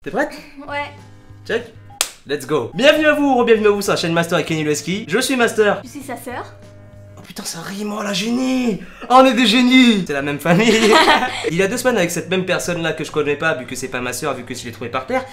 T'es prête? Ouais. Check. Let's go. Bienvenue à vous, re-bienvenue à vous sur la chaîne Master et Kenny le ski. Je suis Master. Je suis sa sœur. Oh putain, ça rime, oh la génie. Oh, on est des génies. C'est la même famille. Il y a 2 semaines avec cette même personne là que je connais pas, vu que c'est pas ma soeur, vu que je l'ai trouvé par terre.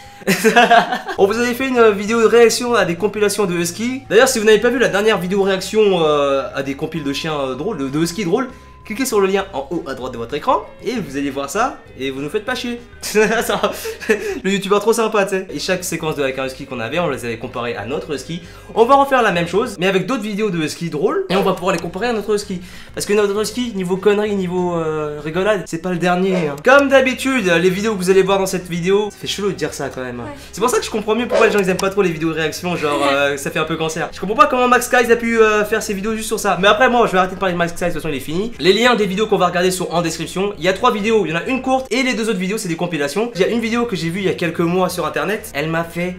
On vous avait fait une vidéo de réaction à des compilations de husky. D'ailleurs, si vous n'avez pas vu la dernière vidéo réaction à des compiles de chiens drôles, de husky drôles, cliquez sur le lien en haut à droite de votre écran et vous allez voir ça et vous nous faites pas chier. Le youtubeur trop sympa, tu sais. Et chaque séquence de avec un husky qu'on avait, on les avait comparés à notre husky. On va refaire la même chose, mais avec d'autres vidéos de husky drôles et on va pouvoir les comparer à notre husky. Parce que notre husky, niveau conneries, niveau rigolade, c'est pas le dernier. Hein. Comme d'habitude, les vidéos que vous allez voir dans cette vidéo, ça fait chelou de dire ça quand même. Hein. Ouais. C'est pour ça que je comprends mieux pourquoi les gens ils aiment pas trop les vidéos de réaction, genre ça fait un peu cancer. Je comprends pas comment Max Skies a pu faire ses vidéos juste sur ça. Mais après, moi, je vais arrêter de parler de Max Skies, de toute façon, il est fini. Les liens des vidéos qu'on va regarder sont en description. Il y a 3 vidéos, il y en a une courte et les 2 autres vidéos c'est des compilations. Il y a une vidéo que j'ai vue il y a quelques mois sur internet, elle m'a fait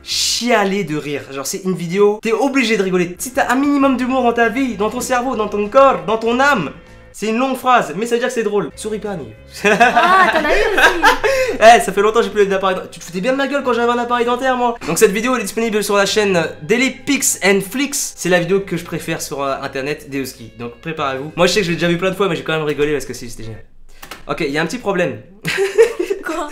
chialer de rire. Genre c'est une vidéo, t'es obligé de rigoler. Si t'as un minimum d'humour dans ta vie, dans ton cerveau, dans ton corps, dans ton âme, c'est une longue phrase, mais ça veut dire que c'est drôle. Souris pas, amigo. Ah, t'en as eu aussi. Eh, ça fait longtemps que j'ai plus d'appareil dentaire. Tu te foutais bien de ma gueule quand j'avais un appareil dentaire, moi. Donc cette vidéo elle est disponible sur la chaîne Daily Pics and Flicks. C'est la vidéo que je préfère sur internet des huskies. Donc préparez-vous. Moi je sais que je l'ai déjà vu plein de fois, mais j'ai quand même rigolé parce que c'était génial. Ok, il y a un petit problème. Quoi?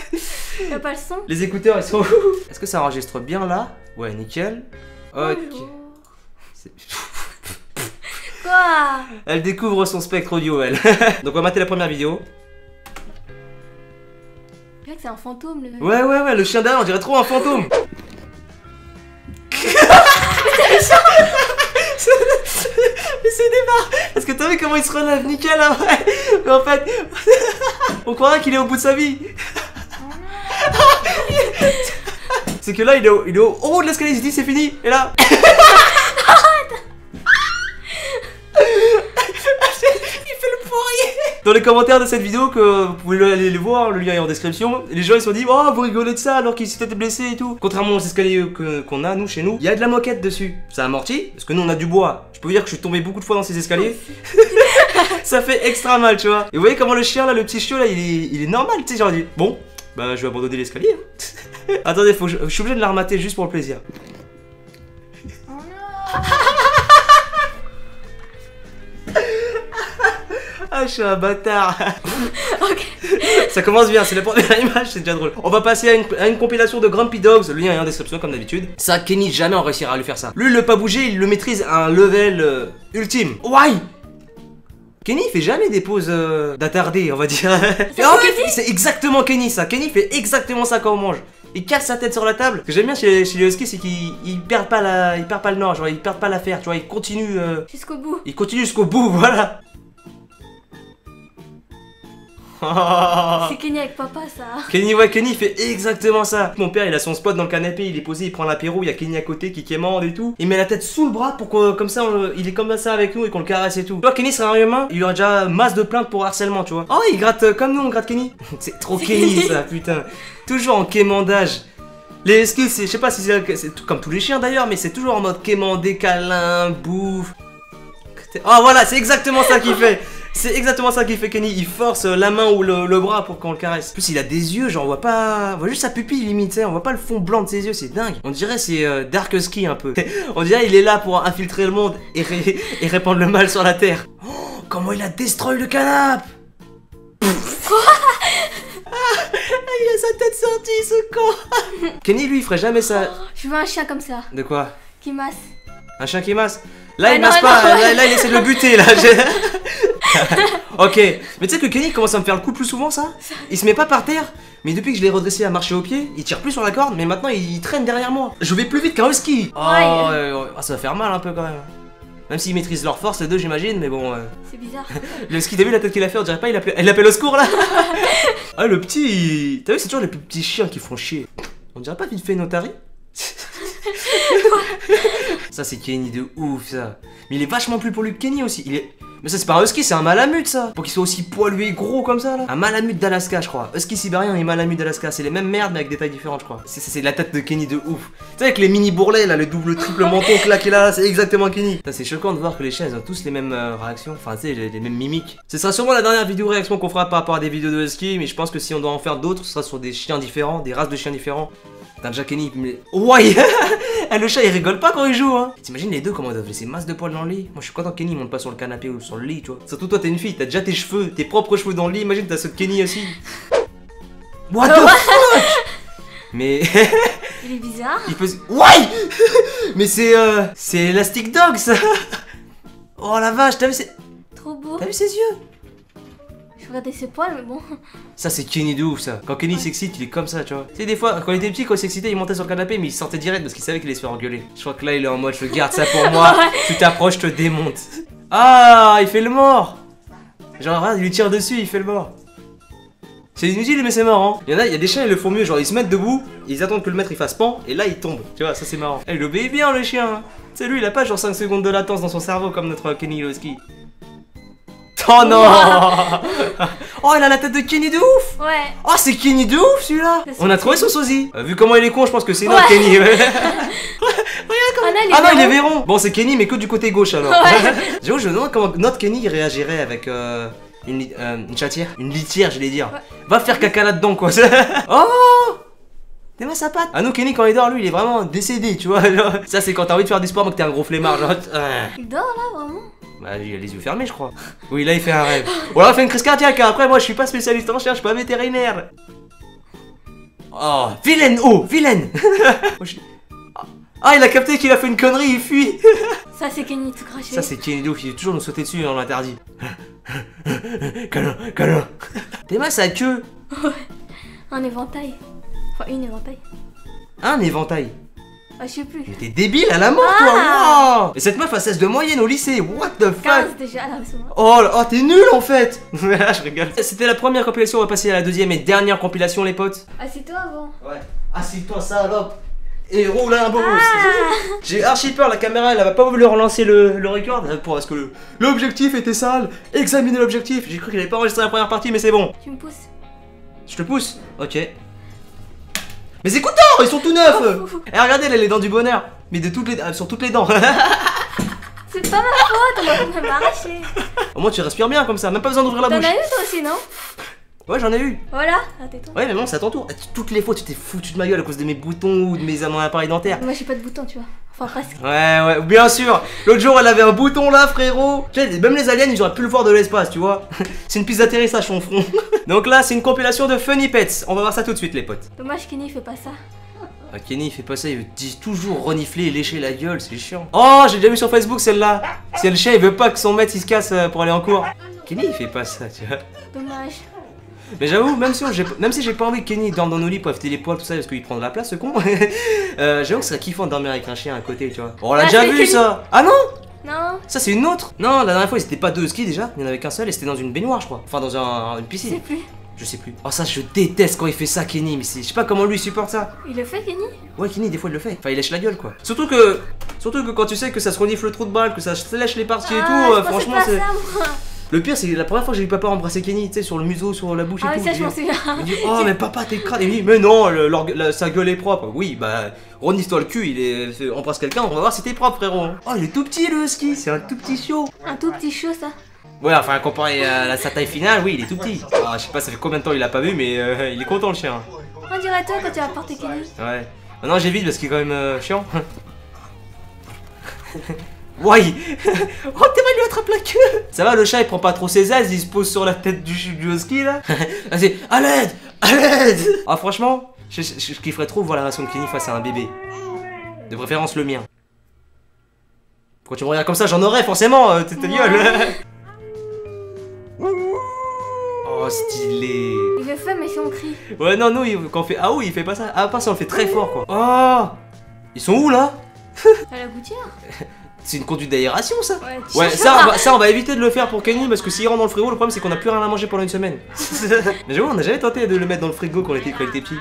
Y'a pas le son? Les écouteurs ils sont où? Est-ce que ça enregistre bien là? Ouais, nickel. Ok. Quoi? Elle découvre son spectre audio, elle. Donc on va mater la première vidéo. Je dirais que c'est un fantôme le... Ouais, le chien derrière on dirait trop un fantôme. Mais c'est des barres. Parce que t'as vu comment il se relève nickel après. Mais en fait, on croirait qu'il est au bout de sa vie. C'est que là il est au haut de l'escalier, il se dit c'est fini. Et là dans les commentaires de cette vidéo, que vous pouvez aller les voir, le lien est en description. Les gens ils se sont dit oh vous rigolez de ça alors qu'il s'était blessé et tout. Contrairement aux escaliers qu'on a nous chez nous, il y a de la moquette dessus. Ça amortit parce que nous on a du bois. Je peux vous dire que je suis tombé beaucoup de fois dans ces escaliers. Ça fait extra mal tu vois. Et vous voyez comment le chien là, le petit chiot là, il est normal tu sais, genre dit bon bah je vais abandonner l'escalier. Hein. Attendez, je suis obligé de la remater juste pour le plaisir. Oh non. Ah, je suis un bâtard. Ok. Ça commence bien, c'est la première image, c'est déjà drôle. On va passer à une compilation de Grumpy Dogs, le lien est en description comme d'habitude. Ça, Kenny, jamais on réussira à lui faire ça. Lui, le pas bouger, il le maîtrise à un level ultime. Why? Kenny il fait jamais des pauses d'attardé, on va dire. C'est exactement Kenny ça. Kenny fait exactement ça quand on mange. Il casse sa tête sur la table. Ce que j'aime bien chez les huskies, c'est qu'ils perdent pas le nord, genre ils perdent pas l'affaire, tu vois, ils continuent jusqu'au bout. Ils continuent jusqu'au bout, voilà. C'est Kenny avec papa ça. Kenny, ouais, Kenny fait exactement ça. Mon père il a son spot dans le canapé, il est posé, il prend l'apéro, il y a Kenny à côté qui quémande et tout. Il met la tête sous le bras pour que comme ça il est comme ça avec nous et qu'on le caresse et tout. Tu vois, Kenny serait un humain, il aurait déjà masse de plaintes pour harcèlement, tu vois. Oh, il gratte comme nous, on gratte Kenny. C'est trop Kenny ça, putain. Toujours en quémandage. Les huskies, je sais pas si c'est comme tous les chiens d'ailleurs, mais c'est toujours en mode quémander, câlin, bouffe. Oh voilà, c'est exactement ça qu'il fait. C'est exactement ça qu'il fait Kenny, il force la main ou le bras pour qu'on le caresse. En plus il a des yeux, genre on voit pas... On voit juste sa pupille limite, on voit pas le fond blanc de ses yeux, c'est dingue. On dirait c'est Dark Husky un peu. On dirait il est là pour infiltrer le monde et répandre le mal sur la terre. Oh, comment il a destroy le canapé. Quoi? Il a sa tête sortie ce con. Kenny lui il ferait jamais ça. Oh, je veux un chien comme ça. De quoi? Qui masse. Un chien qui masse? Là il masse pas, là il essaie de le buter là. Ok, mais tu sais que Kenny commence à me faire le coup plus souvent ça. Il se met pas par terre, mais depuis que je l'ai redressé à marcher au pied, il tire plus sur la corde, mais maintenant il traîne derrière moi. Je vais plus vite qu'un husky. Oh, ça va faire mal un peu quand même. Même s'ils maîtrisent leur force les deux j'imagine, mais bon... C'est bizarre. Le husky, t'as vu la tête qu'il a fait? On dirait pas il appelle au secours là. Ah le petit... T'as vu c'est toujours les plus petits chiens qui font chier. On dirait pas vite fait Notari. Ça c'est Kenny de ouf ça. Mais il est vachement plus poilu que Kenny aussi. Mais ça c'est pas un husky, c'est un malamute ça. Pour qu'il soit aussi poilu et gros comme ça là. Un malamute d'Alaska je crois. Husky sibérien et malamute d'Alaska. C'est les mêmes merdes mais avec des tailles différentes je crois. C'est la tête de Kenny de ouf. Tu sais avec les mini bourrelets là, le double triple menton claqué là, c'est exactement Kenny. C'est choquant de voir que les chiens ils ont tous les mêmes réactions. Enfin tu sais les mêmes mimiques. Ce sera sûrement la dernière vidéo réaction qu'on fera par rapport à des vidéos de husky. Mais je pense que si on doit en faire d'autres, ce sera sur des chiens différents, des races de chiens différents. T'as déjà Kenny, mais... Ouais. Le chat il rigole pas quand il joue hein. T'imagines les deux comment ils doivent laisser masse de poils dans le lit. Moi je suis content que Kenny monte pas sur le canapé ou sur le lit tu vois. Surtout toi t'es une fille, t'as déjà tes cheveux, tes propres cheveux dans le lit. Imagine t'as ceux de Kenny aussi. What the fuck. Mais... Il est bizarre. Il peut... Ouais. Mais c'est Elastic Dog ça. Oh la vache, t'as vu ses... Trop beau. T'as vu ses yeux? Je regardais ses poils mais bon. Ça c'est Kenny de ouf ça. Quand Kenny s'excite il est comme ça tu vois. Tu sais des fois quand il était petit quand il s'excitait il montait sur le canapé mais il sortait direct parce qu'il savait qu'il allait se faire engueuler. Je crois que là il est en mode je garde ça pour moi. Tu t'approches je te démonte. Ah il fait le mort. Genre regarde il lui tire dessus il fait le mort. C'est inutile mais c'est marrant. Il y a des chiens ils le font mieux genre ils se mettent debout. Ils attendent que le maître il fasse pan et là il tombe. Tu vois ça c'est marrant. Il obéit bien le chien hein. Tu sais lui il a pas genre 5 secondes de latence dans son cerveau comme notre Kenny Husky. Oh non. Oh il a la tête de Kenny de ouf. Ouais. Oh c'est Kenny de ouf celui-là. On a trouvé son sosie. Vu comment il est con je pense que c'est notre Kenny. Ah non il est véron. Bon c'est Kenny mais que du côté gauche alors. Ouais. J'avoue je me demande comment notre Kenny réagirait avec une chatière. Une litière j'allais dire. Ouais. Va faire caca là-dedans quoi. Oh t'es ma sapate. Ah non Kenny quand il dort lui il est vraiment décédé tu vois. Ça c'est quand t'as envie de faire du sport mais que t'es un gros flemmard genre. Il dort là vraiment. Bah il a les yeux fermés je crois. Oui là il fait un rêve. Ou alors il fait une crise cardiaque. Après moi je suis pas spécialiste en chien, je suis pas vétérinaire. Oh vilaine. Oh vilaine. Ah il a capté qu'il a fait une connerie, il fuit. Ça c'est Kenny tout craché. Ça c'est Kenny de ouf, il veut toujours nous sauter dessus on l'interdit. Câlin. T'es mal sa queue. Ouais. Un éventail. Enfin une éventail. Un éventail. Ah je sais plus. Mais t'es débile à la mort toi. Wow. Et cette meuf a 16 de moyenne au lycée. What the fuck. 15 déjà là c'est moi. Oh t'es nul en fait. Je rigole. C'était la première compilation, on va passer à la deuxième et dernière compilation les potes. Assieds-toi avant. Ouais. Assieds-toi salope. Et roule un beau rousse. J'ai archi peur, la caméra elle va pas voulu relancer le record parce que l'objectif était sale. Examiner l'objectif. J'ai cru qu'il avait pas enregistré la première partie mais c'est bon. Tu me pousses. Je te pousse. Ok. Mes écouteurs, ils sont tout neufs. Et regardez, elle a les dents du bonheur. Mais de toutes les, sur toutes les dents. C'est pas ma faute, on va même m'arracher. Au moins tu respires bien comme ça, même pas besoin d'ouvrir la bouche. T'en as eu toi aussi non? Ouais j'en ai eu. Voilà, ah, t'es toi. Ouais mais bon c'est à ton tour. Toutes les fois tu t'es foutu de ma gueule à cause de mes boutons ou de mes appareils dentaires. Moi j'ai pas de bouton tu vois. Enfin presque. Ouais bien sûr. L'autre jour elle avait un bouton là frérot. Même les aliens ils auraient pu le voir de l'espace tu vois. C'est une piste d'atterrissage son front. Donc là c'est une compilation de Funny Pets. On va voir ça tout de suite les potes. Dommage Kenny fait pas ça. Ah, Kenny il fait pas ça, il veut toujours renifler et lécher la gueule, c'est chiant. Oh j'ai déjà vu sur Facebook celle-là. C'est le chien il veut pas que son maître il se casse pour aller en cours. Kenny il fait pas ça tu vois. Dommage. Mais j'avoue, même si j'ai pas envie que Kenny dorme dans nos lits pour éviter les poils, tout ça, parce qu'il prend de la place, ce con. J'avoue que ce serait kiffant de dormir avec un chien à côté, tu vois. On l'a déjà vu ça. Ah non. Non. Ça c'est une autre. Non, la dernière fois ils étaient pas deux skis déjà, il y en avait qu'un seul et c'était dans une baignoire, je crois. Enfin dans une piscine. Je sais plus. Je sais plus. Oh ça je déteste quand il fait ça Kenny, mais je sais pas comment lui il supporte ça. Il le fait Kenny? Ouais Kenny des fois il le fait. Enfin il lèche la gueule quoi. Surtout que quand tu sais que ça se renifle le trou de balle, que ça se lèche les parties et tout, franchement c'est... Le pure c'est la première fois que j'ai vu papa embrasser Kenny, tu sais, sur le museau, sur la bouche et tout. Ah oui ça je m'en souviens. Il me dit oh mais papa t'es crade. Il me dit mais non sa gueule est propre. Oui bah renifle-toi le cul, embrasse quelqu'un, on va voir si t'es propre frérot. Oh il est tout petit le ski, c'est un tout petit chiot. Un tout petit chiot ça. Ouais enfin comparé à sa taille finale, oui il est tout petit. Ah, je sais pas ça fait combien de temps il a pas vu mais il est content le chien. On dirait toi quand tu vas porter Kenny. Ouais. Maintenant j'évite parce qu'il est quand même chiant. Ouais. Oh t'es mal lui attrape la queue. Ça va le chat il prend pas trop ses aises, il se pose sur la tête du husky là. Vas-y, à l'aide. À l'aide. Ah franchement, je kifferais trop voir la réaction de Kenny face à un bébé. De préférence le mien. Pourquoi tu me regardes comme ça? J'en aurais forcément, ta gueule. Oh stylé. Il le fait mais si on crie. Ouais non quand on fait ah oui il fait pas ça. Ah pas ça on le fait très fort quoi. Oh. Ils sont où là? À la gouttière. C'est une conduite d'aération ça. Ouais, ça on va éviter de le faire pour Kenny parce que s'il rentre dans le frigo le problème c'est qu'on a plus rien à manger pendant une semaine. Mais j'avoue on a jamais tenté de le mettre dans le frigo quand il était petit.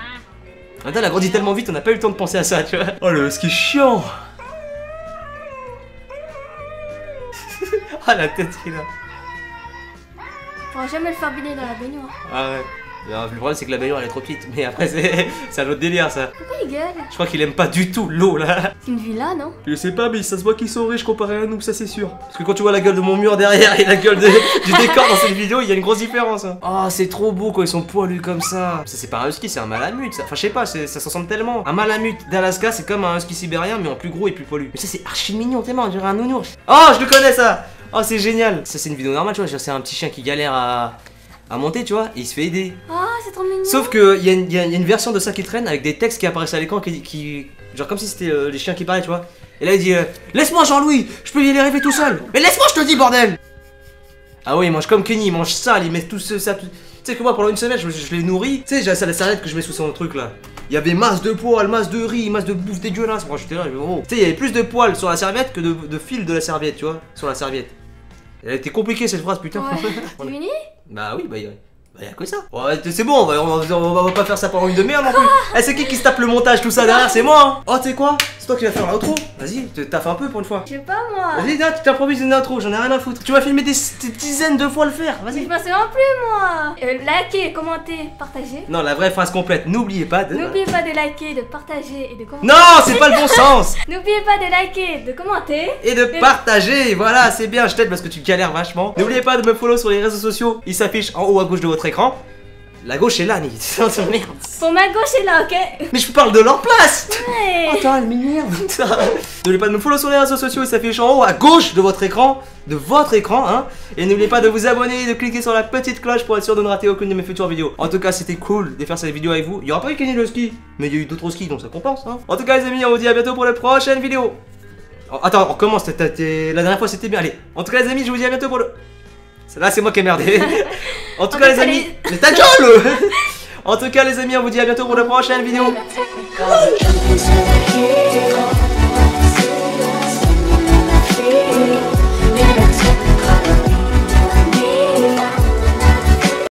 Attends, elle a grandi tellement vite, on n'a pas eu le temps de penser à ça, tu vois. Oh le ski chiant. Ah la tête qu'il a. On pourra jamais le faire baigner dans la baignoire. Ah ouais. Alors, le problème c'est que la baignoire elle est trop petite, mais après c'est un autre délire ça. Pourquoi il gueule? Je crois qu'il aime pas du tout l'eau là. C'est une villa, non? Je sais pas, mais ça se voit qu'ils sont riches comparé à nous, ça c'est sûr. Parce que quand tu vois la gueule de mon mur derrière et la gueule du décor dans cette vidéo, il y a une grosse différence. Hein. Oh, c'est trop beau quand ils sont poilus comme ça. Ça c'est pas un husky, c'est un malamute. Ça. Enfin, je sais pas, ça s'en ressemble tellement. Un malamute d'Alaska, c'est comme un husky sibérien, mais en plus gros et plus poilu. Mais ça c'est archi mignon, tellement, on dirait un nounours. Oh, je le connais ça. Oh, c'est génial. Ça c'est une vidéo normale, tu vois. C'est un petit chien qui galère à monter, tu vois, et il se fait aider. Ah, c'est trop mignon. Sauf que il y a une version de ça qui traîne avec des textes qui apparaissent à l'écran qui genre comme si c'était les chiens qui parlaient, tu vois. Et là il dit laisse-moi Jean-Louis, je peux y arriver tout seul. Mais laisse-moi je te dis bordel. Ah oui, il mange comme Kenny, il mange sale, il met tout ça. Tu sais que moi pendant une semaine je l'ai nourri. Tu sais, j'ai la serviette que je mets sous son truc là. Il y avait masse de poils, masse de riz, masse de bouffe dégueulasse. Moi j'étais là, oh. Tu sais, il y avait plus de poils sur la serviette que de fil de la serviette, tu vois, sur la serviette. Elle a été compliquée cette phrase, putain. Ouais. T'es fini? Bah oui, bah y'a que ça. Ouais, c'est bon, on va pas faire ça pendant une demi-heure non plus. Eh, c'est qui se tape le montage, tout ça derrière? C'est moi, hein. Oh, tu sais quoi? C'est toi qui vas faire l'outro. Vas-y, t'as fait un peu pour une fois. Je sais pas moi. Vas-y, là, tu t'improvises une outro, j'en ai rien à foutre. Tu vas filmer des dizaines de fois le faire, vas-y. Je m'en souviens plus moi. Likez, commentez, partagez. Non, la vraie phrase complète, n'oubliez pas de... N'oubliez pas de liker, de partager et de commenter. Non, c'est pas le bon sens. N'oubliez pas de liker, de commenter. Et de partager, voilà, c'est bien, je t'aide parce que tu galères vachement. N'oubliez pas de me follow sur les réseaux sociaux, ils s'affichent en haut à gauche de votre écran. La gauche est là, Nid. Merde. Pour ma gauche est là, ok? Mais je parle de leur place. Ouais. Attends, elle m'énerve. N'oubliez pas de me follow sur les réseaux sociaux, ils s'affichent en haut à gauche de votre écran. Hein. Et n'oubliez pas de vous abonner et de cliquer sur la petite cloche pour être sûr de ne rater aucune de mes futures vidéos. En tout cas, c'était cool de faire cette vidéo avec vous. Il y aura pas eu Kenny le ski, mais il y a eu d'autres skis, donc ça compense. Hein. En tout cas, les amis, on vous dit à bientôt pour la prochaine vidéo. Oh, attends, on recommence. La dernière fois, c'était bien. Allez. En tout cas, les amis, je vous dis à bientôt pour le... Là, c'est moi qui ai merdé. En tout cas, les amis... Mais ta gueule. En tout cas, les amis, on vous dit à bientôt pour la prochaine vidéo.